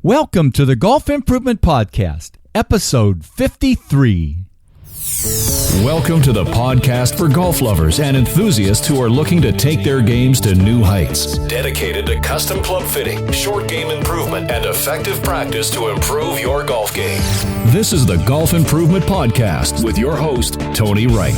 Welcome to the Golf Improvement Podcast, episode 53. Welcome to the podcast for golf lovers and enthusiasts who are looking to take their games to new heights. Dedicated to custom club fitting, short game improvement, and effective practice to improve your golf game. This is the Golf Improvement Podcast with your host, Tony Wright.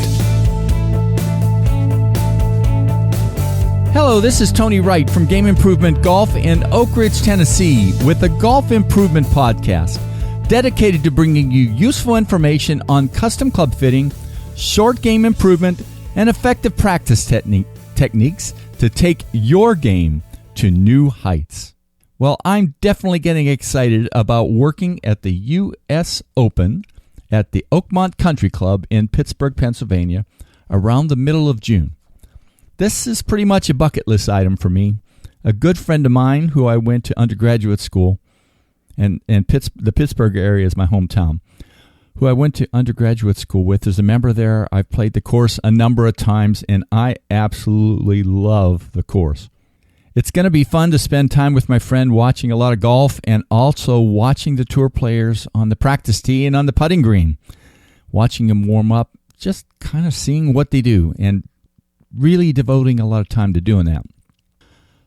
Hello, this is Tony Wright from Game Improvement Golf in Oak Ridge, Tennessee, with the Golf Improvement Podcast, dedicated to bringing you useful information on custom club fitting, short game improvement, and effective practice techniques to take your game to new heights. Well, I'm definitely getting excited about working at the U.S. Open at the Oakmont Country Club in Pittsburgh, Pennsylvania, around the middle of June. This is pretty much a bucket list item for me. A good friend of mine who I went to undergraduate school, and the Pittsburgh area is my hometown, who I went to undergraduate school with, is a member there. I've played the course a number of times, and I absolutely love the course. It's going to be fun to spend time with my friend watching a lot of golf and also watching the tour players on the practice tee and on the putting green, watching them warm up, just kind of seeing what they do, and really devoting a lot of time to doing that.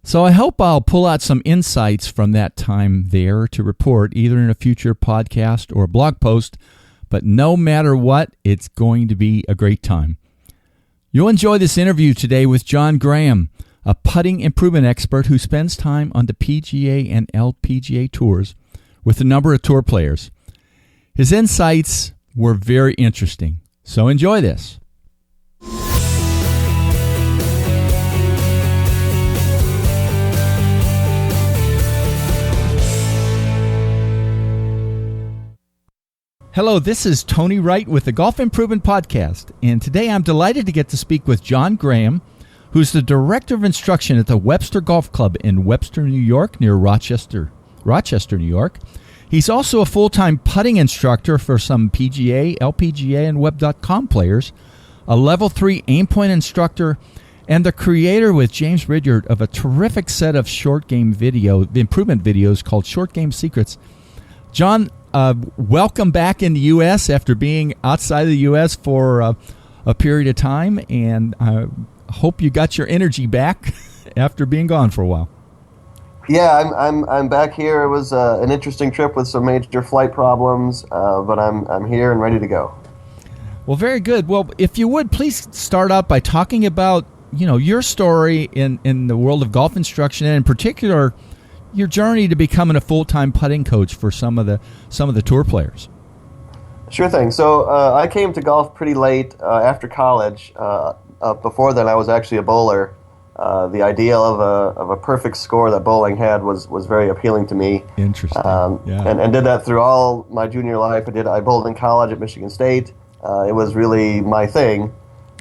So I hope I'll pull out some insights from that time there to report either in a future podcast or a blog post, but no matter what, it's going to be a great time. You'll enjoy this interview today with John Graham, a putting improvement expert who spends time on the PGA and LPGA tours with a number of tour players. His insights were very interesting, so enjoy this. Hello, this is Tony Wright with the Golf Improvement Podcast, and today I'm delighted to get to speak with John Graham, who's the Director of Instruction at the Webster Golf Club in Webster, New York, near Rochester, New York. He's also a full-time putting instructor for some PGA, LPGA, and Web.com players, a Level 3 aim point instructor, and the creator with James Ridyard of a terrific set of short game improvement videos called Short Game Secrets. John, welcome back in the U.S. after being outside of the U.S. for a period of time, and I hope you got your energy back after being gone for a while. Yeah, I'm back here. It was an interesting trip with some major flight problems, but I'm here and ready to go. Well, very good. Well, if you would, please start out by talking about your story in the world of golf instruction, and in particular your journey to becoming a full-time putting coach for some of the tour players. Sure thing. So I came to golf pretty late after college. Before then, I was actually a bowler. The ideal of a perfect score that bowling had was very appealing to me. Interesting. Yeah. And did that through all my junior life. I bowled in college at Michigan State. It was really my thing.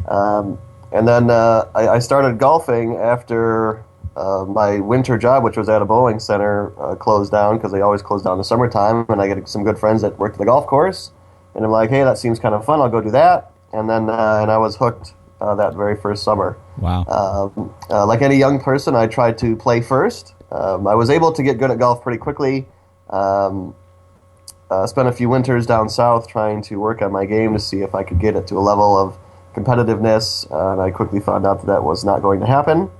And then I started golfing after my winter job, which was at a bowling center, closed down because they always close down in the summertime, and I get some good friends that worked at the golf course, and I'm like, hey, that seems kind of fun, I'll go do that, and then and I was hooked that very first summer. Wow. Like any young person, I tried to play first. I was able to get good at golf pretty quickly. Spent a few winters down south trying to work on my game to see if I could get it to a level of competitiveness, and I quickly found out that was not going to happen.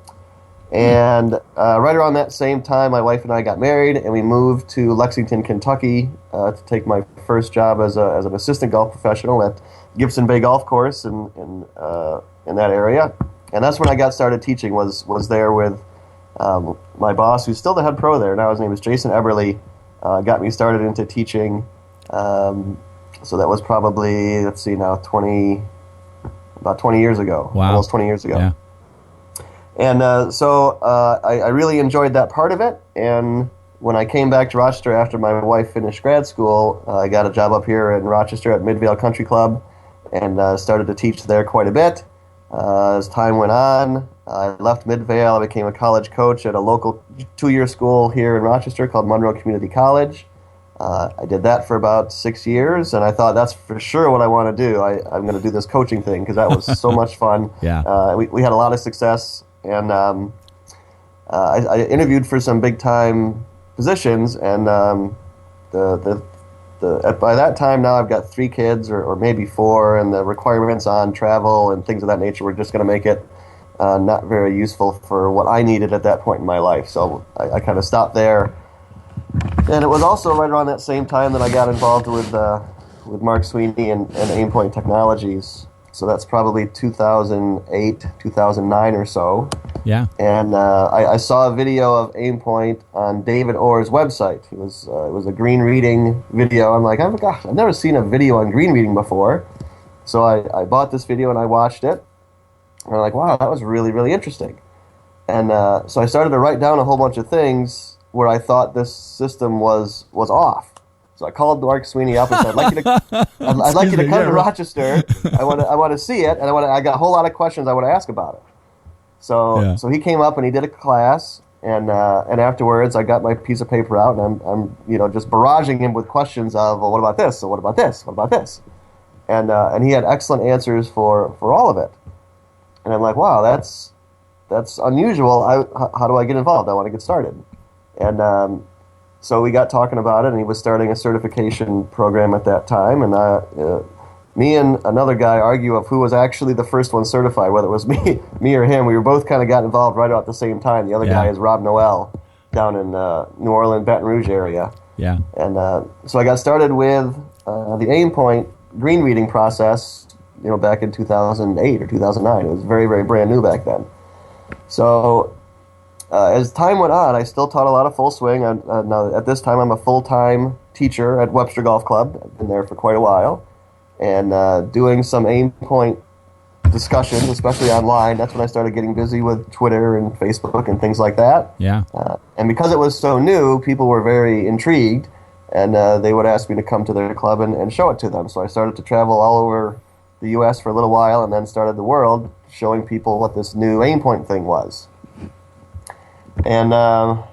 And right around that same time, my wife and I got married, and we moved to Lexington, Kentucky, to take my first job as an assistant golf professional at Gibson Bay Golf Course in that area. And that's when I got started teaching. Was there with my boss, who's still the head pro there now. His name is Jason Eberly. Got me started into teaching. So that was probably about 20 years ago. Wow. Almost 20 years ago. Yeah. And so I really enjoyed that part of it. And when I came back to Rochester after my wife finished grad school, I got a job up here in Rochester at Midvale Country Club and started to teach there quite a bit. As time went on, I left Midvale. I became a college coach at a local 2-year school here in Rochester called Monroe Community College. I did that for about 6 years, and I thought that's for sure what I want to do. I'm going to do this coaching thing because that was so much fun. Yeah. We had a lot of success, and I interviewed for some big-time positions, and by that time now I've got 3 kids or maybe 4, and the requirements on travel and things of that nature were just going to make it not very useful for what I needed at that point in my life. So I kind of stopped there. And it was also right around that same time that I got involved with Mark Sweeney and Aimpoint Technologies. So that's probably 2008, 2009 or so. Yeah. And I saw a video of Aimpoint on David Orr's website. It was a green reading video. I'm like, oh my gosh, I've never seen a video on green reading before. So I bought this video and I watched it. And I'm like, wow, that was really, really interesting. And so I started to write down a whole bunch of things where I thought this system was off. So I called Mark Sweeney up and said, I'd like you to come to Rochester. I want to see it, and I got a whole lot of questions I want to ask about it. So he came up and he did a class, and afterwards I got my piece of paper out, and I'm just barraging him with questions of, well, what about this? So what about this? What about this? And he had excellent answers for all of it. And I'm like, wow, that's unusual. How do I get involved? I want to get started. And so we got talking about it, and he was starting a certification program at that time. And me and another guy argue of who was actually the first one certified, whether it was me or him. We were both kind of got involved right about the same time. The other guy is Rob Noel down in New Orleans, Baton Rouge area. Yeah. And so I got started with the Aimpoint green reading process, back in 2008 or 2009. It was very, very brand new back then. So as time went on, I still taught a lot of full swing. Now, at this time, I'm a full-time teacher at Webster Golf Club. I've been there for quite a while. And doing some Aimpoint discussions, especially online. That's when I started getting busy with Twitter and Facebook and things like that. Yeah. And because it was so new, people were very intrigued, and they would ask me to come to their club and show it to them. So I started to travel all over the U.S. for a little while, and then started the world, showing people what this new Aimpoint thing was. And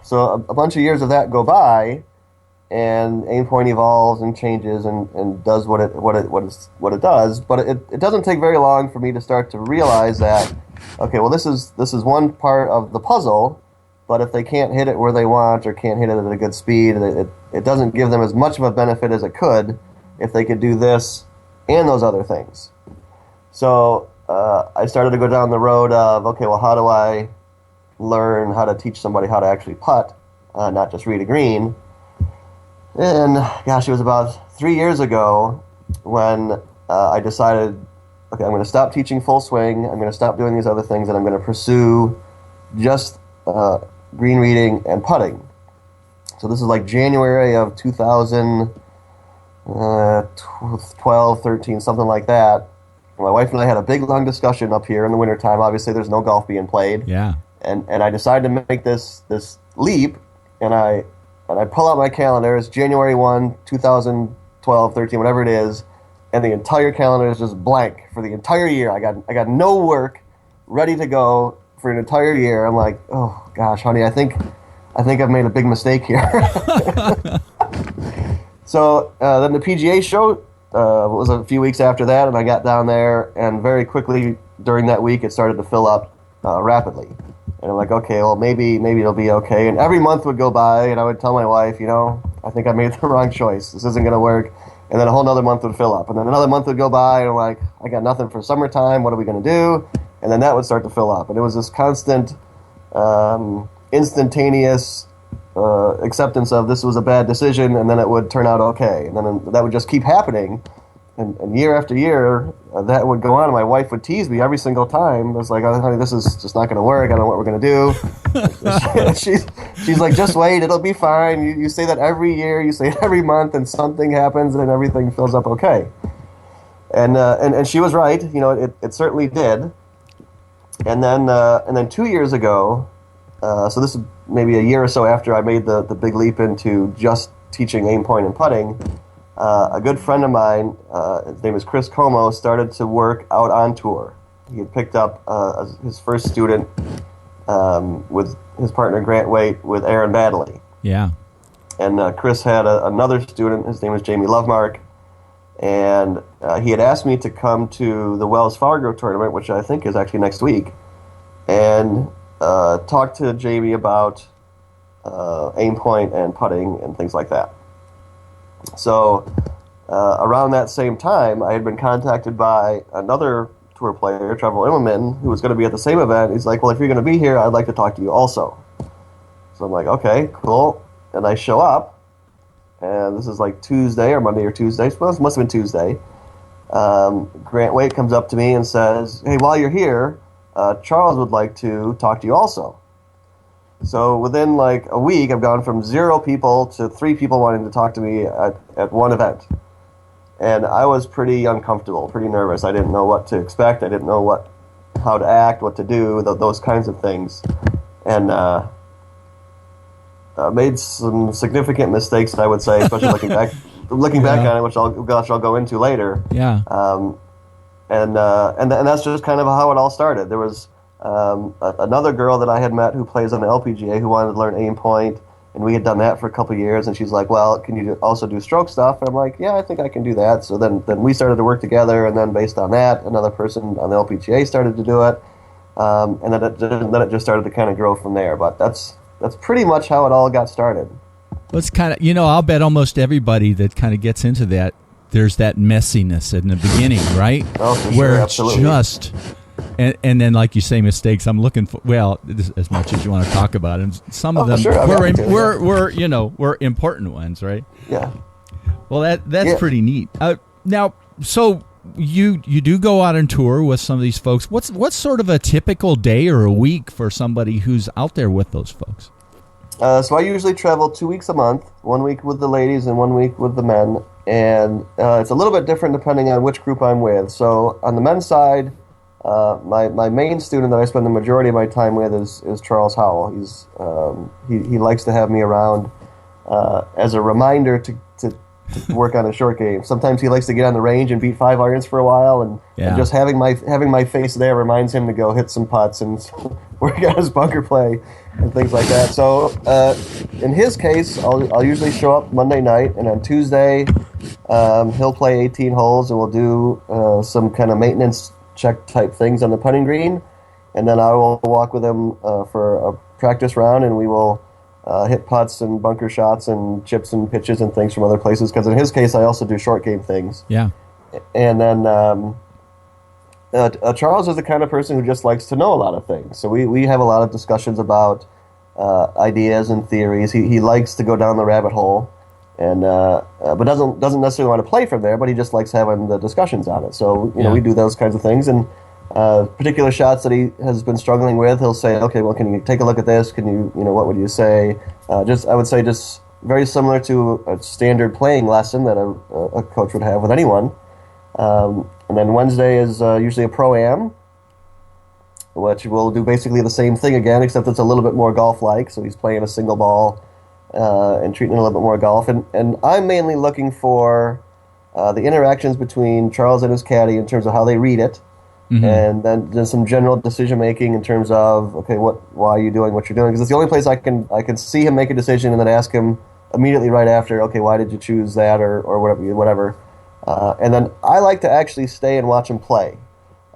so a bunch of years of that go by, and Aimpoint evolves and changes and does what it does. But it doesn't take very long for me to start to realize that, okay, well, this is one part of the puzzle, but if they can't hit it where they want or can't hit it at a good speed, it doesn't give them as much of a benefit as it could if they could do this and those other things. So I started to go down the road of, okay, well, how do I learn how to teach somebody how to actually putt, not just read a green? And gosh, it was about 3 years ago when I decided, okay, I'm going to stop teaching full swing, I'm going to stop doing these other things, and I'm going to pursue just green reading and putting. So this is like January of 2012, 13, something like that. My wife and I had a big, long discussion up here in the wintertime. Obviously, there's no golf being played. Yeah. And I decided to make this leap, and I pull out my calendar. It's January 1, 2012, 13, whatever it is, and the entire calendar is just blank for the entire year. I got no work ready to go for an entire year. I'm like, oh gosh, honey, I think I've made a big mistake here. So then the PGA show was a few weeks after that, and I got down there, and very quickly during that week it started to fill up rapidly. And I'm like, okay, well, maybe it'll be okay. And every month would go by, and I would tell my wife, I think I made the wrong choice. This isn't going to work. And then a whole other month would fill up. And then another month would go by, and I'm like, I got nothing for summertime. What are we going to do? And then that would start to fill up. And it was this constant, instantaneous acceptance of this was a bad decision, and then it would turn out okay. And then that would just keep happening. And year after year, that would go on, and my wife would tease me every single time. I was like, oh, honey, this is just not going to work. I don't know what we're going to do. she's like, just wait, it'll be fine. You say that every year, you say it every month, and something happens, and everything fills up okay. And she was right. It certainly did. And then 2 years ago, so this is maybe a year or so after I made the big leap into just teaching Aimpoint and putting, a good friend of mine, his name is Chris Como, started to work out on tour. He had picked up his first student with his partner Grant Waite with Aaron Baddeley. Yeah. And Chris had another student, his name was Jamie Lovemark, and he had asked me to come to the Wells Fargo tournament, which I think is actually next week, and talk to Jamie about aim point and putting and things like that. So around that same time, I had been contacted by another tour player, Trevor Immelman, who was going to be at the same event. He's like, well, if you're going to be here, I'd like to talk to you also. So I'm like, okay, cool. And I show up, and this is like Tuesday or Monday or Tuesday. Well, this must have been Tuesday. Grant Waite comes up to me and says, hey, while you're here, Charles would like to talk to you also. So within like a week, I've gone from 0 people to 3 people wanting to talk to me at one event. And I was pretty uncomfortable, pretty nervous. I didn't know what to expect. I didn't know how to act, what to do, those kinds of things. And made some significant mistakes, I would say, especially looking back on it, which I'll go into later. Yeah. And that's just kind of how it all started. There was another girl that I had met who plays on the LPGA who wanted to learn aim point, and we had done that for a couple of years, and she's like, well, can you also do stroke stuff? And I'm like, yeah, I think I can do that. So then we started to work together, and then based on that, another person on the LPGA started to do it, and then it just started to kind of grow from there. But that's pretty much how it all got started. Well, it's kind of, I'll bet almost everybody that kind of gets into that, there's that messiness in the beginning, right? Oh, for where sure, it's absolutely. just, and then like you say, mistakes. I'm looking for, well, as much as you want to talk about it. Some of them sure, were important ones, right? Yeah. Well, that's pretty neat. Now, so you do go out on tour with some of these folks. What's sort of a typical day or a week for somebody who's out there with those folks? So I usually travel 2 weeks a month, 1 week with the ladies and 1 week with the men. And it's a little bit different depending on which group I'm with. So on the men's side, my main student that I spend the majority of my time with is Charles Howell. He likes to have me around as a reminder to work on a short game. Sometimes he likes to get on the range and beat 5 irons for a while, and just having my face there reminds him to go hit some putts and work on his bunker play and things like that. So in his case, I'll usually show up Monday night, and on Tuesday he'll play 18 holes, and we'll do some kind of maintenance check type things on the putting green, and then I will walk with him for a practice round, and we will hit putts and bunker shots and chips and pitches and things from other places, because in his case I also do short game things. Yeah. And then Charles is the kind of person who just likes to know a lot of things. So we have a lot of discussions about ideas and theories. He likes to go down the rabbit hole, and but doesn't necessarily want to play from there, but he just likes having the discussions on it. So we do those kinds of things, and particular shots that he has been struggling with, he'll say, okay, well, can you take a look at this? Can you, what would you say? I would say just very similar to a standard playing lesson that a coach would have with anyone. And then Wednesday is usually a pro-am, which will do basically the same thing again, except it's a little bit more golf-like. So he's playing a single ball and treating it a little bit more golf. And I'm mainly looking for the interactions between Charles and his caddy in terms of how they read it. Mm-hmm. And then there's some general decision making in terms of, okay, why are you doing what you're doing? Because it's the only place I can see him make a decision and then ask him immediately right after, okay, why did you choose that or whatever. And then I like to actually stay and watch him play.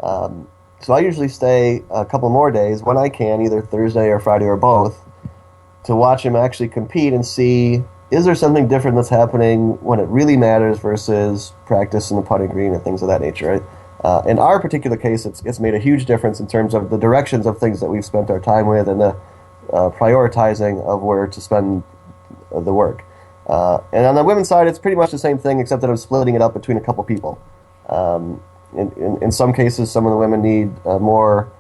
So I usually stay a couple more days when I can, either Thursday or Friday or both, to watch him actually compete and see, is there something different that's happening when it really matters versus practice in the putting green and things of that nature, right? In our particular case, it's made a huge difference in terms of the directions of things that we've spent our time with and the prioritizing of where to spend the work. And on the women's side, it's pretty much the same thing, except that I'm splitting it up between a couple people. In some cases, some of the women need more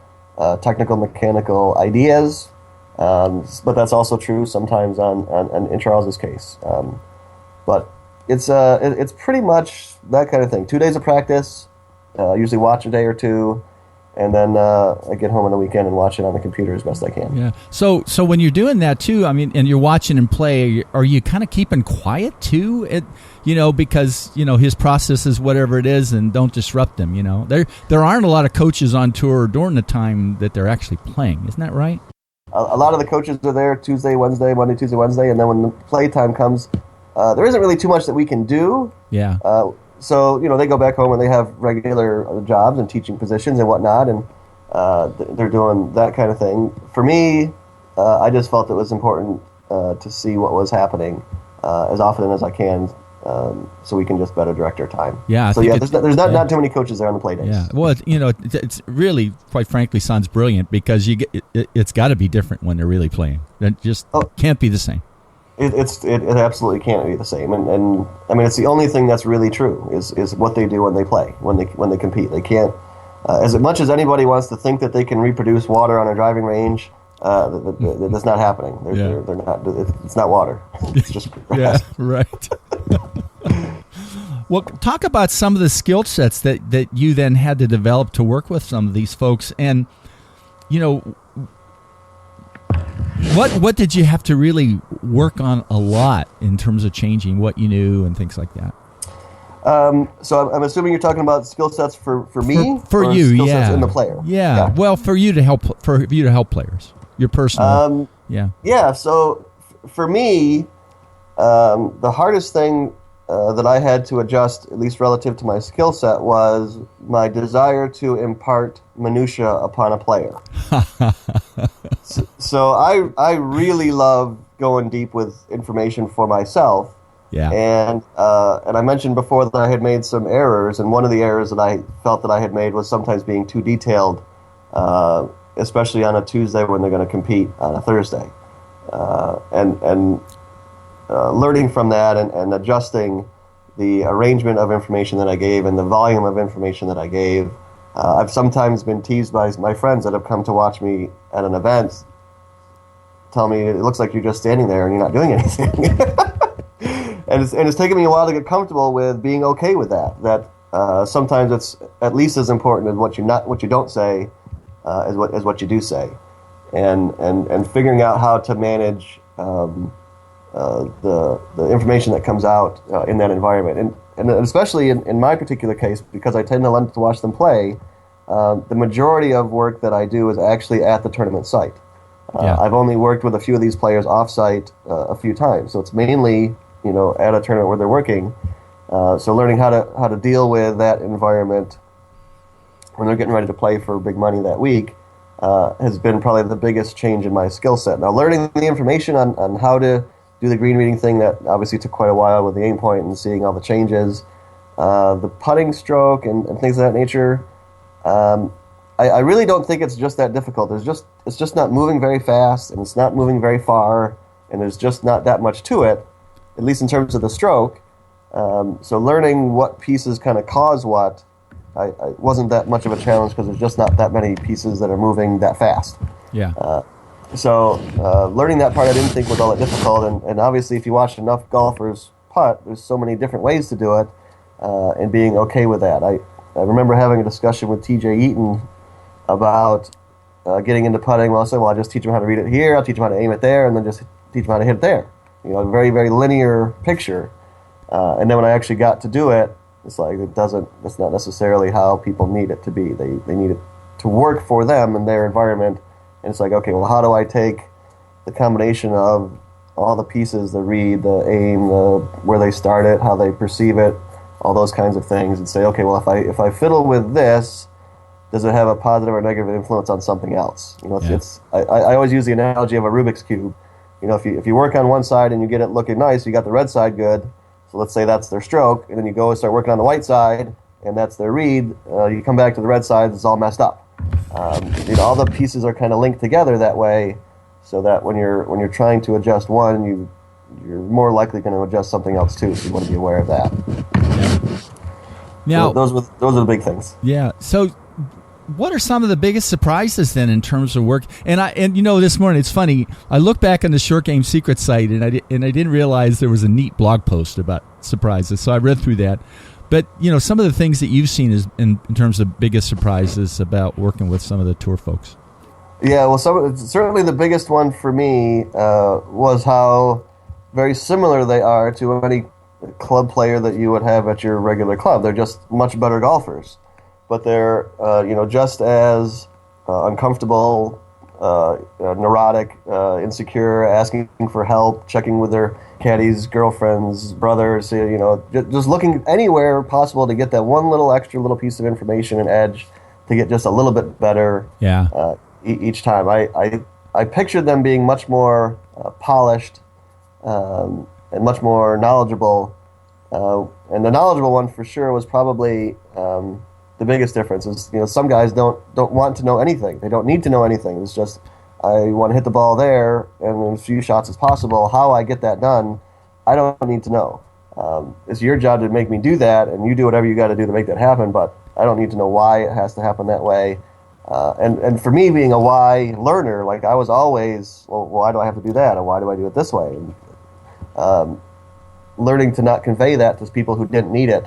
technical, mechanical ideas, but that's also true sometimes in Charles's case. But it's pretty much that kind of thing. 2 days of practice. Usually watch a day or two, and then I get home on the weekend and watch it on the computer as best I can. Yeah. So when you're doing that too, I mean, and you're watching him play, are you kind of keeping quiet too? Because his process is whatever it is, and don't disrupt him. There aren't a lot of coaches on tour during the time that they're actually playing. Isn't that right? A lot of the coaches are there Tuesday, Wednesday, Monday, Tuesday, Wednesday, and then when the play time comes, there isn't really too much that we can do. Yeah. So, they go back home and they have regular jobs and teaching positions and whatnot, and they're doing that kind of thing. For me, I just felt it was important to see what was happening as often as I can, so we can just better direct our time. Yeah. So there's not too many coaches there on the play days. Yeah. Well, it's really, quite frankly, sounds brilliant because it's got to be different when they're really playing. It just can't be the same. It absolutely can't be the same, and I mean it's the only thing that's really true is what they do when they play, when they compete. They can't, as much as anybody wants to think that they can reproduce water on a driving range, that's not happening. They're not. It's not water. It's just grass. Yeah, right. Well, talk about some of the skill sets that you then had to develop to work with some of these folks, and what did you have to really work on a lot in terms of changing what you knew and things like that? So I'm assuming you're talking about skill sets for me, for or you, skill yeah, sets in the player. Yeah. Well, for you to help players, your personal. Yeah. So for me, the hardest thing that I had to adjust, at least relative to my skill set, was my desire to impart minutia upon a player. So I really love going deep with information for myself. Yeah. And I mentioned before that I had made some errors, and one of the errors that I felt that I had made was sometimes being too detailed, especially on a Tuesday when they're going to compete on a Thursday. And learning from that and adjusting the arrangement of information that I gave and the volume of information that I gave. I've sometimes been teased by my friends that have come to watch me at an event, tell me it looks like you're just standing there and you're not doing anything. and it's taken me a while to get comfortable with being okay with that. That sometimes it's at least as important as what you don't say as what you do say, and figuring out how to manage the information that comes out in that environment, and especially in my particular case, because I tend to love to watch them play. The majority of work that I do is actually at the tournament site. I've only worked with a few of these players off-site a few times, so it's mainly at a tournament where they're working. So learning how to deal with that environment when they're getting ready to play for big money that week has been probably the biggest change in my skill set. Now, learning the information on how to do the green reading thing, that obviously took quite a while with the aim point and seeing all the changes, the putting stroke and things of that nature. I really don't think it's just that difficult. It's just not moving very fast, and it's not moving very far, and there's just not that much to it, at least in terms of the stroke. So learning what pieces kind of cause what, I wasn't that much of a challenge because there's just not that many pieces that are moving that fast. Yeah. So learning that part I didn't think was all that difficult, and obviously if you watch enough golfers putt, there's so many different ways to do it, and being okay with that. I remember having a discussion with TJ Eaton about getting into putting. Well, I said, I'll just teach them how to read it here, I'll teach them how to aim it there, and then just teach them how to hit it there. A very, very linear picture. And then when I actually got to do it, it's like that's not necessarily how people need it to be. They need it to work for them and their environment. And it's like, okay, well, how do I take the combination of all the pieces, the read, the aim, where they start it, how they perceive it, all those kinds of things, and say, okay, well, if I fiddle with this, does it have a positive or negative influence on something else? I always use the analogy of a Rubik's Cube. If you work on one side and you get it looking nice, you got the red side good. So let's say that's their stroke, and then you go and start working on the white side, and that's their read. You come back to the red side, it's all messed up. All the pieces are kind of linked together that way, so that when you're trying to adjust one, you're more likely going to adjust something else too. So you want to be aware of that. Now, those are the big things. Yeah. So, what are some of the biggest surprises then in terms of work? And this morning it's funny. I look back on the Short Game Secret site and I didn't realize there was a neat blog post about surprises. So I read through that. But some of the things that you've seen is in terms of biggest surprises about working with some of the tour folks. Yeah, well, certainly the biggest one for me was how very similar they are to any club player that you would have at your regular club. They're just much better golfers. But they're, just as uncomfortable, neurotic, insecure, asking for help, checking with their caddies, girlfriends, brothers, just looking anywhere possible to get that one extra little piece of information and edge to get just a little bit better. Yeah. Each time. I pictured them being much more polished, and much more knowledgeable. And the knowledgeable one for sure was probably the biggest difference. Is some guys don't want to know anything. They don't need to know anything. It's just I want to hit the ball there and in as few shots as possible. How I get that done, I don't need to know. It's your job to make me do that, and you do whatever you got to do to make that happen. But I don't need to know why it has to happen that way. And for me, being a why learner, like I was always, well, why do I have to do that, and why do I do it this way? And, learning to not convey that to people who didn't need it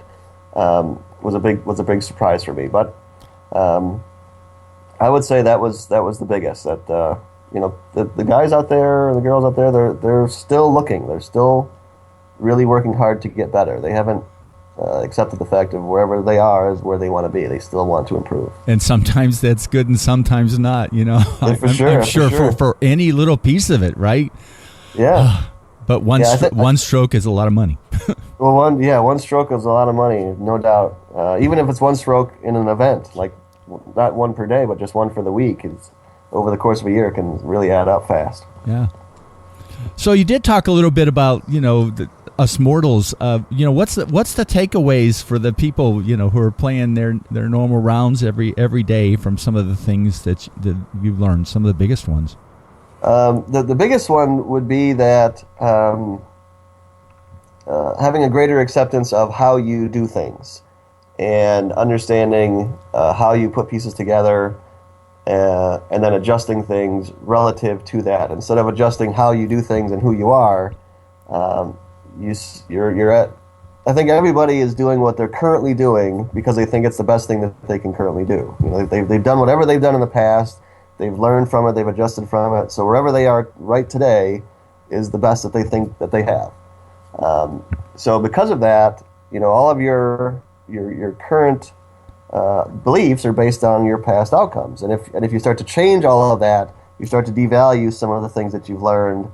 was a big surprise for me. But I would say that was the biggest. That the guys out there, the girls out there, they're still looking. They're still really working hard to get better. They haven't accepted the fact of wherever they are is where they want to be. They still want to improve. And sometimes that's good and sometimes not, For sure. I'm sure for any little piece of it, right? Yeah. But one stroke is a lot of money. Well, one stroke is a lot of money, no doubt. Even if it's one stroke in an event, like not one per day, but just one for the week, it's, over the course of a year, can really add up fast. Yeah. So you did talk a little bit about us mortals. What's the takeaways for the people who are playing their normal rounds every day from some of the things that you've learned? Some of the biggest ones. The biggest one would be that having a greater acceptance of how you do things and understanding how you put pieces together and then adjusting things relative to that. Instead of adjusting how you do things and who you are, you're at. I think everybody is doing what they're currently doing because they think it's the best thing that they can currently do. They've done whatever they've done in the past. They've learned from it. They've adjusted from it. So wherever they are right today is the best that they think that they have. So because of that, all of your current beliefs are based on your past outcomes. And if you start to change all of that, you start to devalue some of the things that you've learned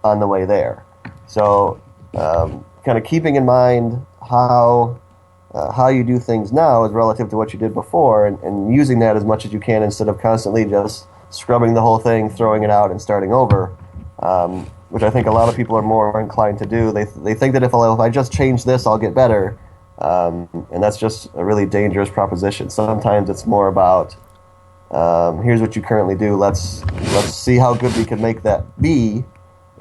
on the way there. So kind of keeping in mind how you do things now is relative to what you did before, and using that as much as you can instead of constantly just scrubbing the whole thing, throwing it out, and starting over, which I think a lot of people are more inclined to do. They think that if I just change this, I'll get better, and that's just a really dangerous proposition. Sometimes it's more about here's what you currently do. Let's see how good we can make that be.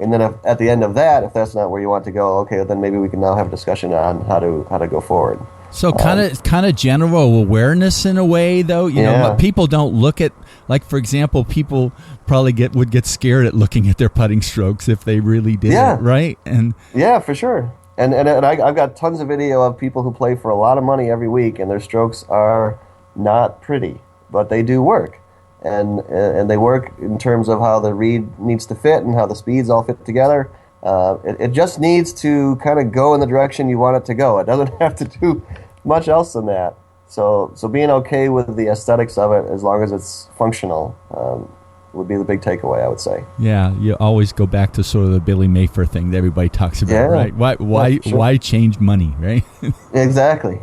And then at the end of that, if that's not where you want to go, okay, then maybe we can now have a discussion on how to go forward. So kind of general awareness in a way, though. But people don't look at, like, for example, people probably would get scared at looking at their putting strokes if they really did it, right? And yeah, for sure. And I've got tons of video of people who play for a lot of money every week, and their strokes are not pretty, but they do work. And they work in terms of how the reed needs to fit and how the speeds all fit together. It just needs to kind of go in the direction you want it to go. It doesn't have to do much else than that. So being okay with the aesthetics of it, as long as it's functional, would be the big takeaway, I would say. Yeah, you always go back to sort of the Billy Mayfair thing that everybody talks about, right? Why change money, right? Exactly.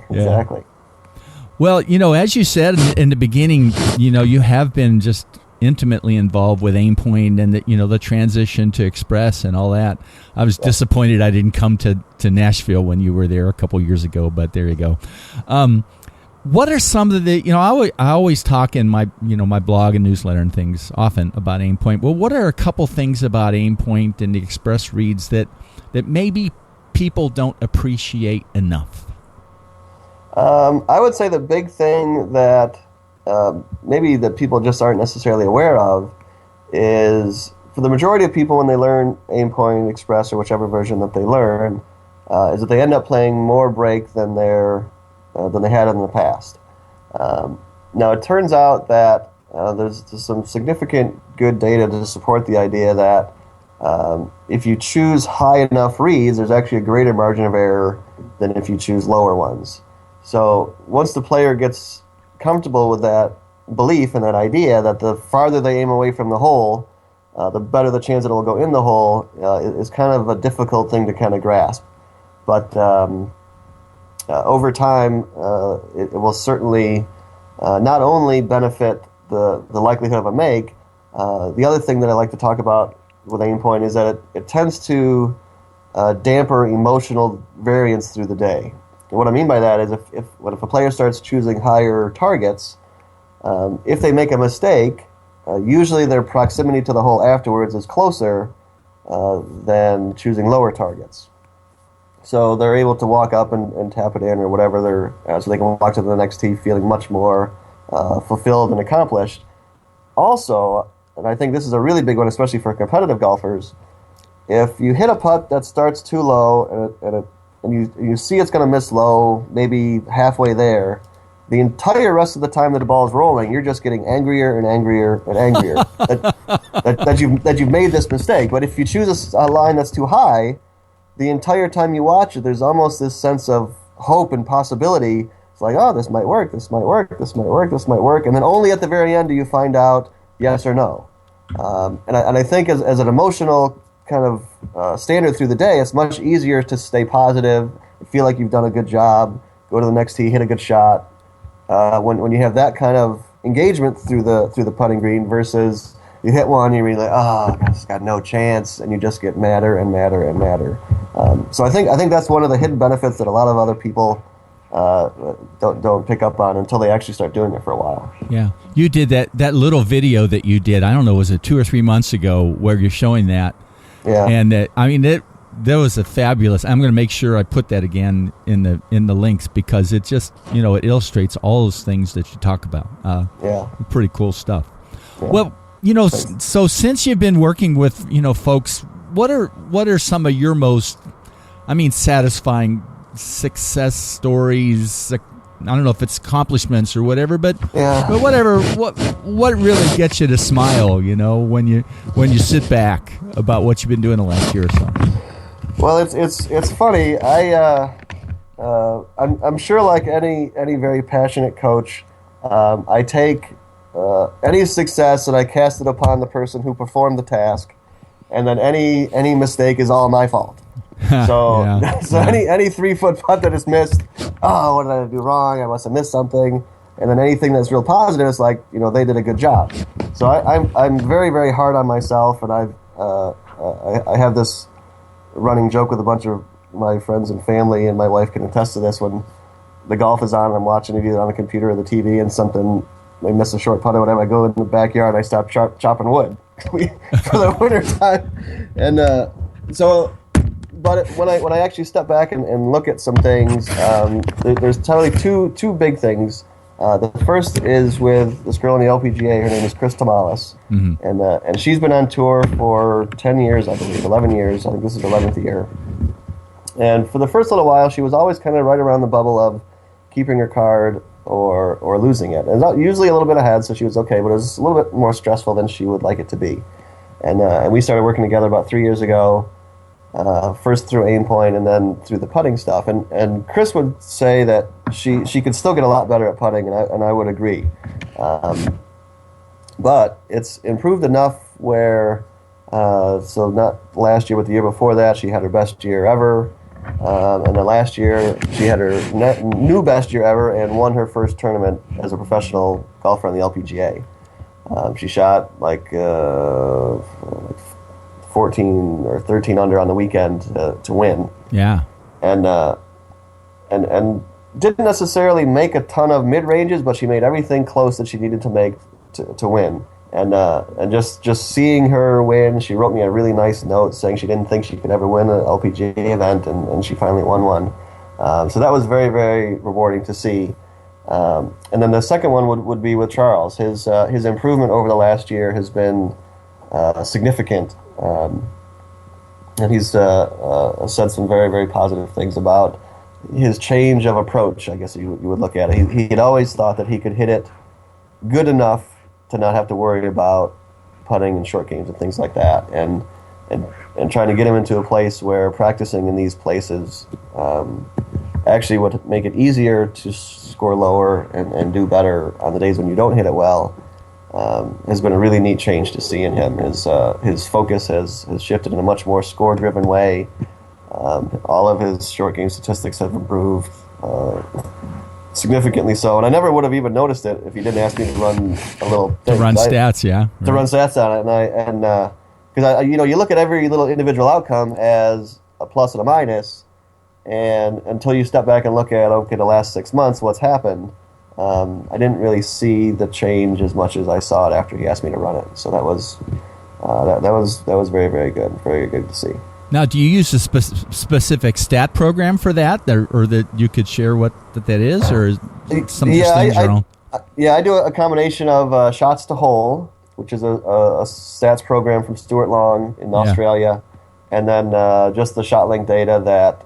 Well, as you said in the beginning, you have been just intimately involved with Aimpoint and the transition to Express and all that. I was disappointed I didn't come to Nashville when you were there a couple years ago, but there you go. What are some of the I always talk in my my blog and newsletter and things often about Aimpoint. Well, what are a couple things about Aimpoint and the Express reads that maybe people don't appreciate enough? I would say the big thing that maybe that people just aren't necessarily aware of is, for the majority of people when they learn Aimpoint, Express, or whichever version that they learn, is that they end up playing more break than they had in the past. Now, it turns out that there's some significant good data to support the idea that if you choose high enough reads, there's actually a greater margin of error than if you choose lower ones. So once the player gets comfortable with that belief and that idea that the farther they aim away from the hole, the better the chance that it will go in the hole, is kind of a difficult thing to kind of grasp. But over time, it will certainly not only benefit the likelihood of a make. The other thing that I like to talk about with aim point is that it tends to damper emotional variance through the day. And what I mean by that is if a player starts choosing higher targets, if they make a mistake, usually their proximity to the hole afterwards is closer than choosing lower targets. So they're able to walk up and tap it in or whatever, so they can walk to the next tee feeling much more fulfilled and accomplished. Also, and I think this is a really big one, especially for competitive golfers, if you hit a putt that starts too low and you see it's going to miss low, maybe halfway there, the entire rest of the time that the ball is rolling, you're just getting angrier and angrier and angrier that you've made this mistake. But if you choose a line that's too high, the entire time you watch it, there's almost this sense of hope and possibility. It's like, oh, this might work, this might work, this might work, this might work, and then only at the very end do you find out yes or no. And I think as an emotional kind of standard through the day, it's much easier to stay positive, feel like you've done a good job, go to the next tee, hit a good shot. When you have that kind of engagement through the putting green versus you hit one and you're really like, oh, it's got no chance, and you just get madder and madder and madder. So I think that's one of the hidden benefits that a lot of other people don't pick up on until they actually start doing it for a while. Yeah, you did that little video that you did. I don't know, was it 2 or 3 months ago where you're showing that? Yeah, and that was a fabulous. I'm going to make sure I put that again in the links because it just it illustrates all those things that you talk about. Pretty cool stuff. Yeah. Well, so since you've been working with folks, what are some of your most satisfying success stories? I don't know if it's accomplishments or whatever, but whatever. What really gets you to smile? When you sit back about what you've been doing the last year or so. Well, it's funny. I'm sure, like any very passionate coach, I take any success and I cast it upon the person who performed the task, and then any mistake is all my fault. So any 3-foot putt that is missed, oh, what did I do wrong? I must have missed something. And then anything that's real positive is like, they did a good job. So I'm very, very hard on myself, and I have this running joke with a bunch of my friends and family, and my wife can attest to this. When the golf is on and I'm watching it either on the computer or the TV, and they miss a short putt or whatever, I go in the backyard and I stop chopping wood for the winter time. And but when I actually step back and look at some things, there's totally two big things. The first is with this girl in the LPGA. Her name is Chris Tomales, and she's been on tour for 10 years, I believe, 11 years. I think this is her 11th year. And for the first little while, she was always kind of right around the bubble of keeping her card or losing it. And usually a little bit ahead, so she was okay, but it was a little bit more stressful than she would like it to be. And we started working together about 3 years ago. First through aim point and then through the putting stuff, and Chris would say that she could still get a lot better at putting, and I would agree, but it's improved enough where so not last year but the year before that she had her best year ever, and then last year she had her new best year ever and won her first tournament as a professional golfer on the LPGA. She shot like 14 or 13 under on the weekend to win. Yeah. And didn't necessarily make a ton of mid-ranges, but she made everything close that she needed to make to win. And just seeing her win, she wrote me a really nice note saying she didn't think she could ever win an LPGA event, and she finally won one. So that was very, very rewarding to see. And then the second one would be with Charles. His improvement over the last year has been significant. And he's said some very, very positive things about his change of approach, I guess you would look at it. He had always thought that he could hit it good enough to not have to worry about putting and short games and things like that. And trying to get him into a place where practicing in these places actually would make it easier to score lower and do better on the days when you don't hit it well. Has been a really neat change to see in him. His focus has shifted in a much more score-driven way. All of his short game statistics have improved significantly so, and I never would have even noticed it if you didn't ask me to run a little thing. To run stats, yeah. To run stats on it, because you look at every little individual outcome as a plus and a minus, and until you step back and look at, okay, the last 6 months, what's happened, I didn't really see the change as much as I saw it after he asked me to run it. So that was very, very good, very good to see. Now, do you use a specific stat program for that, or that you could share what that is, or is something just in general? I do a combination of shots to hole, which is a stats program from Stuart Long in Australia, and then just the ShotLink data that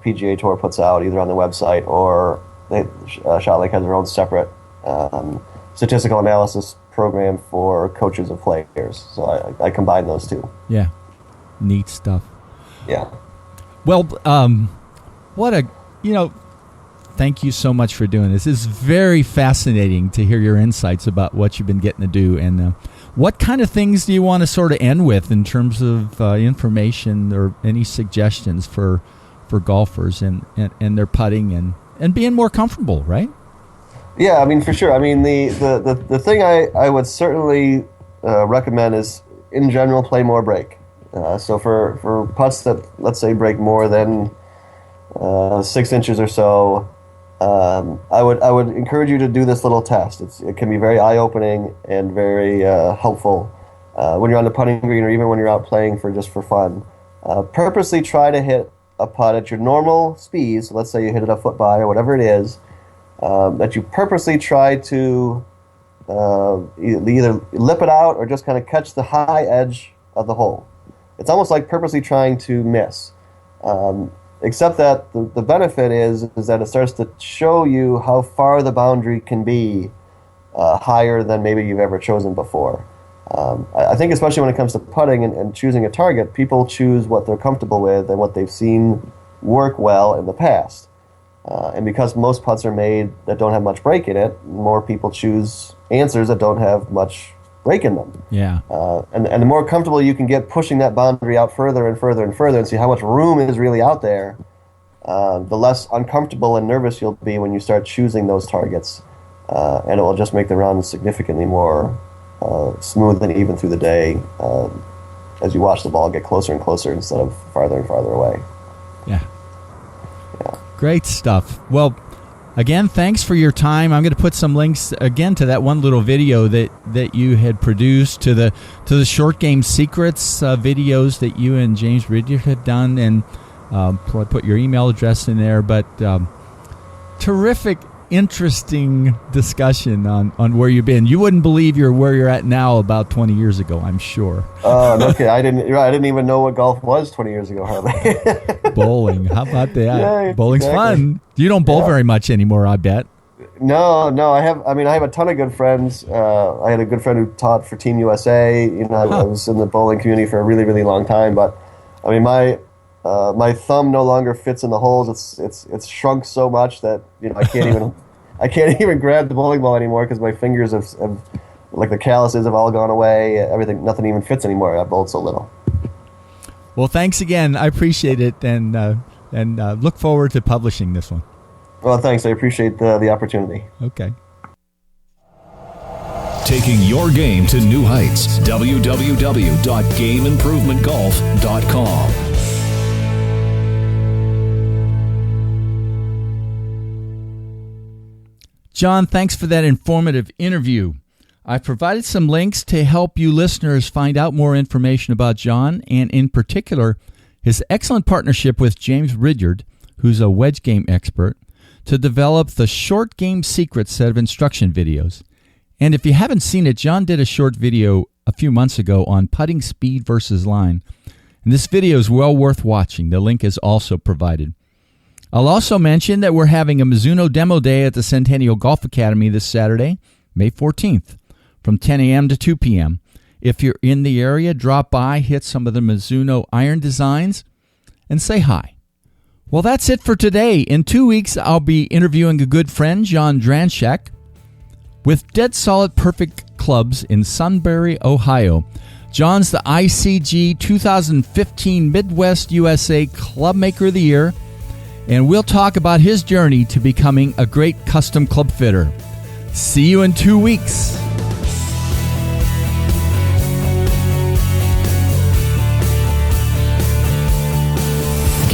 PGA Tour puts out either on the website or ShotLink has their own separate statistical analysis program for coaches of players. So I combine those two. Yeah, neat stuff. Yeah. Well, thank you so much for doing this. It's very fascinating to hear your insights about what you've been getting to do. And what kind of things do you want to sort of end with in terms of information or any suggestions for golfers and their putting and being more comfortable, right? Yeah, I mean, for sure. I mean, the thing I would certainly recommend is, in general, play more break. So for putts that, let's say, break more than 6 inches or so, I would encourage you to do this little test. It can be very eye-opening and very helpful when you're on the putting green or even when you're out playing for fun. Purposely try to hit a putt at your normal speed. So let's say you hit it a foot by or whatever it is, that you purposely try to either lip it out or just kind of catch the high edge of the hole. It's almost like purposely trying to miss. Except that the benefit is that it starts to show you how far the boundary can be higher than maybe you've ever chosen before. I think especially when it comes to putting and choosing a target, people choose what they're comfortable with and what they've seen work well in the past. And because most putts are made that don't have much break in it, more people choose answers that don't have much break in them. Yeah. And the more comfortable you can get pushing that boundary out further and further and further and see how much room is really out there, the less uncomfortable and nervous you'll be when you start choosing those targets. And it will just make the round significantly more smooth and even through the day as you watch the ball get closer and closer instead of farther and farther away. Yeah. Great stuff. Well, again, thanks for your time. I'm going to put some links again to that one little video that you had produced, to the Short Game Secrets videos that you and James Ridyard had done, and I put your email address in there. But terrific, interesting discussion on where you've been. You wouldn't believe where you're at now about 20 years ago, I'm sure. Okay. I didn't even know what golf was 20 years ago, Harley. Bowling. How about that? Yeah, Bowling's exactly. fun. You don't bowl very much anymore, I bet. No. I have a ton of good friends. I had a good friend who taught for Team USA. I was in the bowling community for a really, really long time. But I mean, my thumb no longer fits in the holes. It's shrunk so much that I can't even grab the bowling ball anymore because my fingers have like the calluses have all gone away. Nothing even fits anymore. I've bowled so little. Well, thanks again. I appreciate it, and look forward to publishing this one. Well, thanks. I appreciate the opportunity. Okay. Taking your game to new heights. www.gameimprovementgolf.com. John, thanks for that informative interview. I've provided some links to help you listeners find out more information about John, and in particular, his excellent partnership with James Ridyard, who's a wedge game expert, to develop the Short Game Secrets set of instruction videos. And if you haven't seen it, John did a short video a few months ago on putting speed versus line. And this video is well worth watching. The link is also provided. I'll also mention that we're having a Mizuno Demo Day at the Centennial Golf Academy this Saturday, May 14th, from 10 a.m. to 2 p.m. If you're in the area, drop by, hit some of the Mizuno iron designs, and say hi. Well, that's it for today. In 2 weeks, I'll be interviewing a good friend, John Dranchek, with Dead Solid Perfect Clubs in Sunbury, Ohio. John's the ICG 2015 Midwest USA Club Maker of the Year, and we'll talk about his journey to becoming a great custom club fitter. See you in 2 weeks.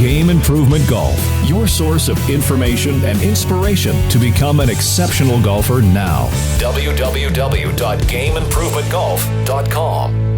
Game Improvement Golf, your source of information and inspiration to become an exceptional golfer now. www.gameimprovementgolf.com